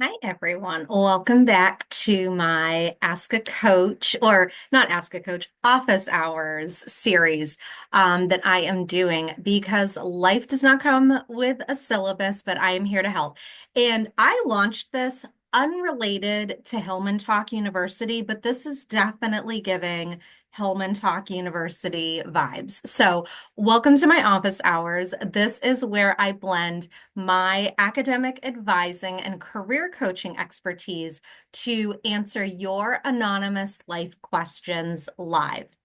Hi, everyone. Welcome back to my Ask a Coach, or not Ask a Coach, Office Hours series that I am doing because life does not come with a syllabus, but I am here to help. And I launched this unrelated to Hillman Talk University, but this is definitely giving Hillman Talk University vibes. So, welcome to my office hours. This is where I blend my academic advising and career coaching expertise to answer your anonymous life questions live.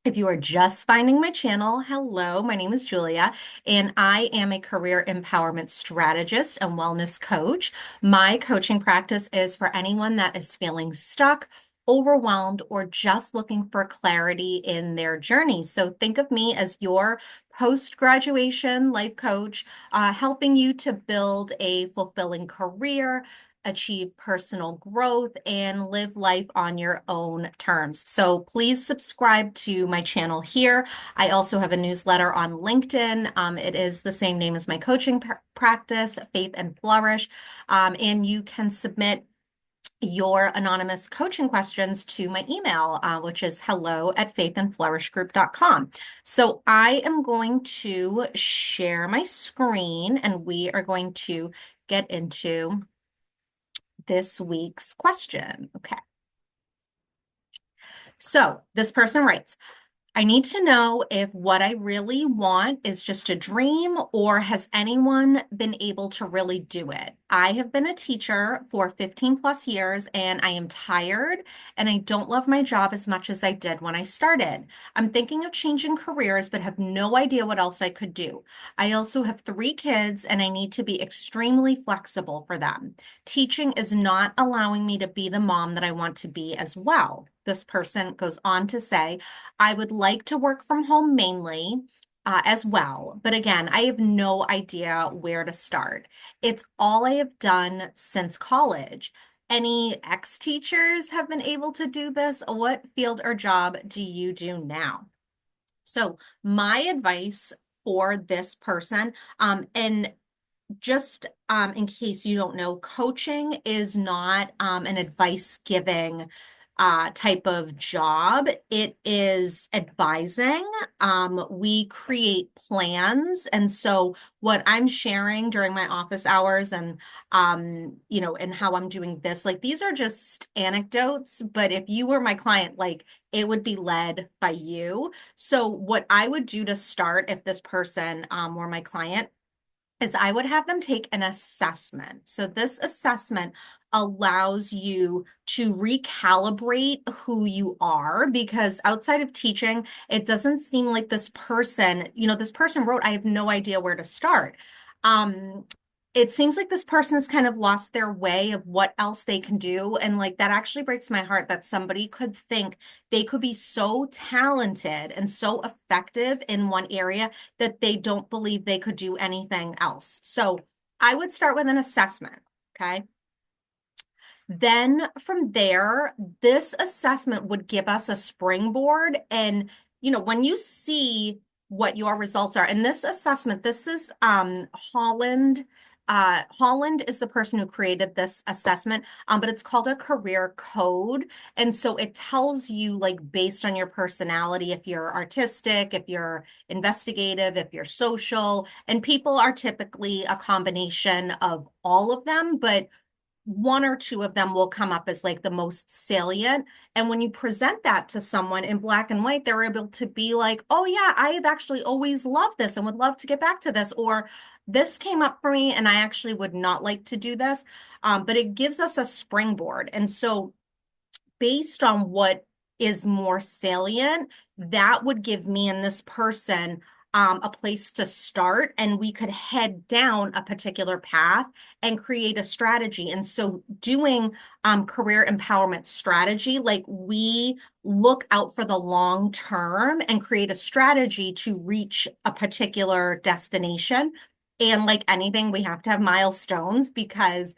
If you are just finding my channel, hello, my name is Julia, and I am a career empowerment strategist and wellness coach. My coaching practice is for anyone that is feeling stuck, overwhelmed, or just looking for clarity in their journey. So think of me as your post-graduation life coach, helping you to build a fulfilling career, achieve personal growth, and live life on your own terms. So please subscribe to my channel here. I also have a newsletter on LinkedIn. It is the same name as my coaching practice, Faith and Flourish. And you can submit your anonymous coaching questions to my email, which is hello@faithandflourishgroup.com. So I am going to share my screen and we are going to get into this week's question. Okay. So this person writes, I need to know if what I really want is just a dream or has anyone been able to really do it? I have been a teacher for 15 plus years and I am tired and I don't love my job as much as I did when I started. I'm thinking of changing careers but have no idea what else I could do. I also have 3 kids and I need to be extremely flexible for them. Teaching is not allowing me to be the mom that I want to be as well. This person goes on to say, I would like to work from home mainly as well. But again, I have no idea where to start. It's all I have done since college. Any ex-teachers have been able to do this? What field or job do you do now? So my advice for this person, and just in case you don't know, coaching is not an advice giving type of job. It is advising. We create plans. And so what I'm sharing during my office hours and, and how I'm doing this, like these are just anecdotes, but if you were my client, like it would be led by you. So what I would do to start if this person were my client is I would have them take an assessment. So this assessment allows you to recalibrate who you are because outside of teaching, it doesn't seem like this person wrote, I have no idea where to start. Um, it seems like this person has kind of lost their way of what else they can do. And like that actually breaks my heart that somebody could think they could be so talented and so effective in one area that they don't believe they could do anything else. So I would start with an assessment. Okay. Then from there, this assessment would give us a springboard. And, when you see what your results are, and this assessment, this is Holland. Holland is the person who created this assessment, but it's called a career code. And so it tells you, like, based on your personality, if you're artistic, if you're investigative, if you're social, and people are typically a combination of all of them, but one or two of them will come up as like the most salient. And when you present that to someone in black and white, they're able to be like, oh yeah, I have actually always loved this and would love to get back to this, or this came up for me and I actually would not like to do this. But it gives us a springboard. And so based on what is more salient, that would give me and this person a place to start, and we could head down a particular path and create a strategy. And so, doing career empowerment strategy, like we look out for the long term and create a strategy to reach a particular destination. And like anything, we have to have milestones because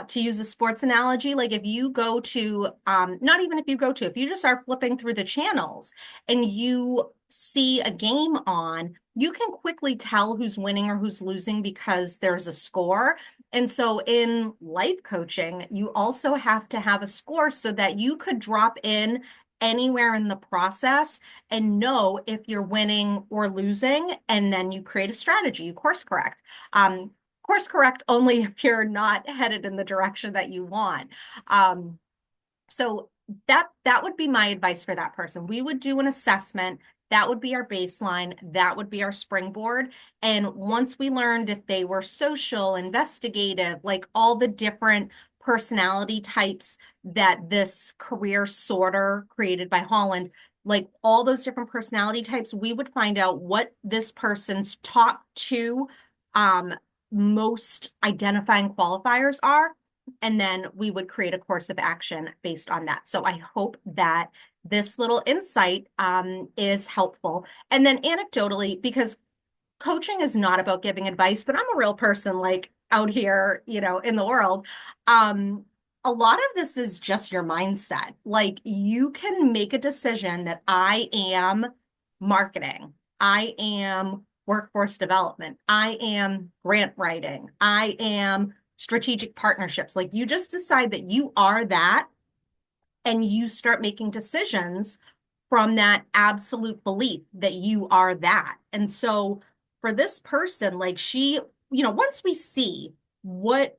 to use a sports analogy, like if you go to, not even if you go to, if you just are flipping through the channels and you see a game on, you can quickly tell who's winning or who's losing because there's a score. And so in life coaching, you also have to have a score so that you could drop in anywhere in the process and know if you're winning or losing. And then you create a strategy, you course correct. Course correct only if you're not headed in the direction that you want. So that would be my advice for that person. We would do an assessment. That would be our baseline. That would be our springboard. And once we learned if they were social, investigative, like all the different personality types that this career sorter created by Holland, like all those different personality types, we would find out what this person's top two most identifying qualifiers are, and then we would create a course of action based on that. So I hope that this little insight is helpful. And then anecdotally, because coaching is not about giving advice, but I'm a real person like out here, in the world. A lot of this is just your mindset. Like you can make a decision that I am marketing, I am workforce development, I am grant writing, I am strategic partnerships. Like you just decide that you are that and you start making decisions from that absolute belief that you are that. And so for this person, like she, once we see what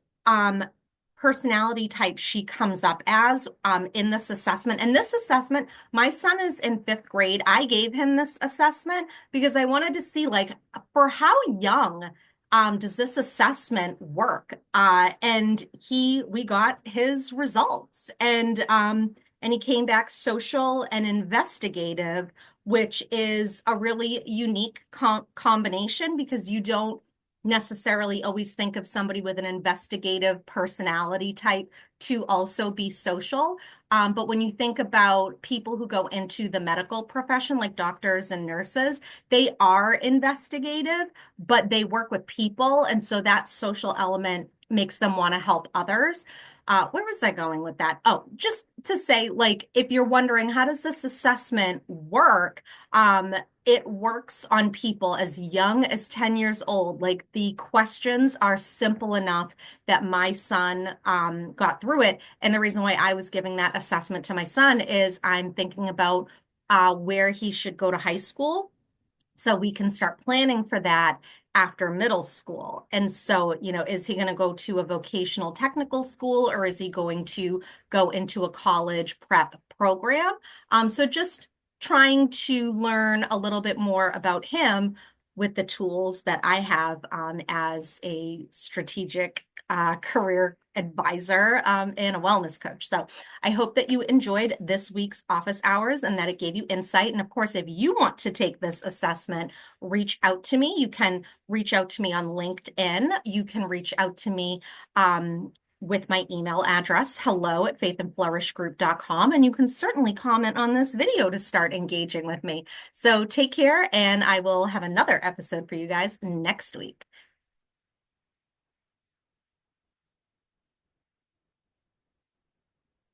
personality type she comes up as in this assessment. And this assessment, my son is in 5th grade. I gave him this assessment because I wanted to see like for how young does this assessment work? And we got his results, and he came back social and investigative, which is a really unique combination because you don't necessarily always think of somebody with an investigative personality type to also be social. But when you think about people who go into the medical profession, like doctors and nurses, they are investigative, but they work with people. And so that social element makes them want to help others. Where was I going with that? Oh, just to say, like, if you're wondering, how does this assessment work? It works on people as young as 10 years old. Like the questions are simple enough that my son got through it. And the reason why I was giving that assessment to my son is I'm thinking about where he should go to high school so we can start planning for that after middle school. And so, is he going to go to a vocational technical school or is he going to go into a college prep program? So just trying to learn a little bit more about him with the tools that I have as a strategic career advisor and a wellness coach. So I hope that you enjoyed this week's office hours and that it gave you insight. And of course, if you want to take this assessment, reach out to me. You can reach out to me on LinkedIn. You can reach out to me with my email address, hello@faithandflourishgroup.com. And you can certainly comment on this video to start engaging with me. So take care, and I will have another episode for you guys next week.